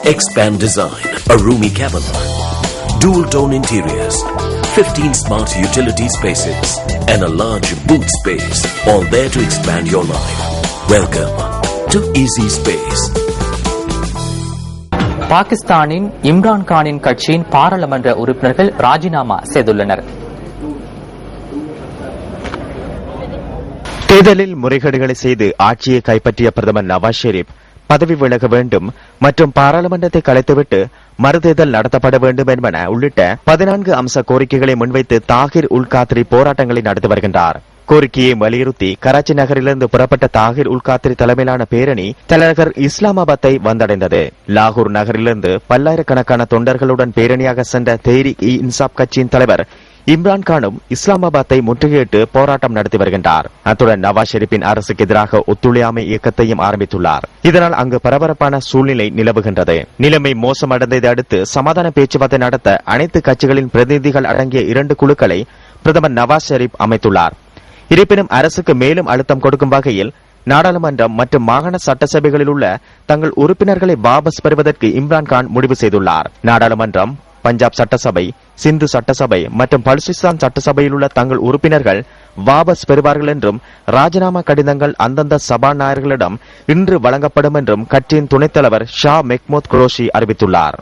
Expand design, a roomy cabin, dual tone interiors, 15 smart utility spaces, and a large boot space, all there to expand your life. Welcome to Easy Space. பாகிஸ்தானின் இம்ரான் கானின் கட்சியின் பாராளுமன்ற உறுப்பினர்கள் ராஜினாமா செய்துள்ளனர். தேர்தலில் முறைகேடுகளை செய்து ஆட்சியை கைப்பற்றிய பிரதமர் நவாஸ் ஷெரீப் பதவி விலக வேண்டும் மற்றும் பாராளுமன்றத்தை கலைத்துவிட்டு மறுதேர்தல் நடத்தப்பட வேண்டும் என்பன உள்ளிட்ட 14 அம்ச கோரிக்கைகளை முன்வைத்து தாகிர் உல் காத்ரி போராட்டங்களை நடத்தி வருகின்றார். கோரிக்கையை வலியுறுத்தி கராச்சி நகரிலிருந்து புறப்பட்ட தாகிர் உல் காத்ரி தலைமையிலான பேரணி தலைநகர் இஸ்லாமாபாத்தை வந்தடைந்தது. லாகூர் நகரிலிருந்து பல்லாயிரக்கணக்கான தொண்டர்களுடன் பேரணியாக சென்ற தெஹ்ரீக் இ இன்சாப் கட்சியின் தலைவர் இம்ரான் கானும் இஸ்லாமாபாத்தை முற்றுகையிட்டு போராட்டம் நடத்தி வருகின்றார். அத்துடன் நவாஸ் ஷெரீப்பின் அரசுக்கு எதிராக ஒத்துழையாமை இயக்கத்தையும் ஆரம்பித்துள்ளார். இதனால் அங்கு பரபரப்பான சூழ்நிலை நிலவுகின்றது. நிலைமை மோசமடைந்ததை அடுத்து சமாதான பேச்சுவார்த்தை நடத்த அனைத்து கட்சிகளின் பிரதிநிதிகள் அடங்கிய 2 குழுக்களை பிரதமர் நவாஸ் ஷெரீப் அமைத்துள்ளார். இருப்பினும் அரசுக்கு மேலும் அழுத்தம் கொடுக்கும் வகையில் நாடாளுமன்றம் மற்றும் மாகாண சட்டசபைகளில் உள்ள தங்கள் உறுப்பினர்களை வாபஸ் பெறுவதற்கு இம்ரான் கான் முடிவு செய்துள்ளார். நாடாளுமன்றம், பஞ்சாப் சட்டசபை, சிந்து சட்டசபை மற்றும் பலுசிஸ்தான் சட்டசபையில் உள்ள தங்கள் உறுப்பினர்கள் வாபஸ் பெறுவார்கள் என்றும் ராஜினாமா கடிதங்கள் அந்தந்த சபாநாயகர்களிடம் இன்று வழங்கப்படும் என்றும் கட்சியின் துணைத் தலைவர் ஷா மெஹ்மூத் குரோஷி அறிவித்துள்ளார்.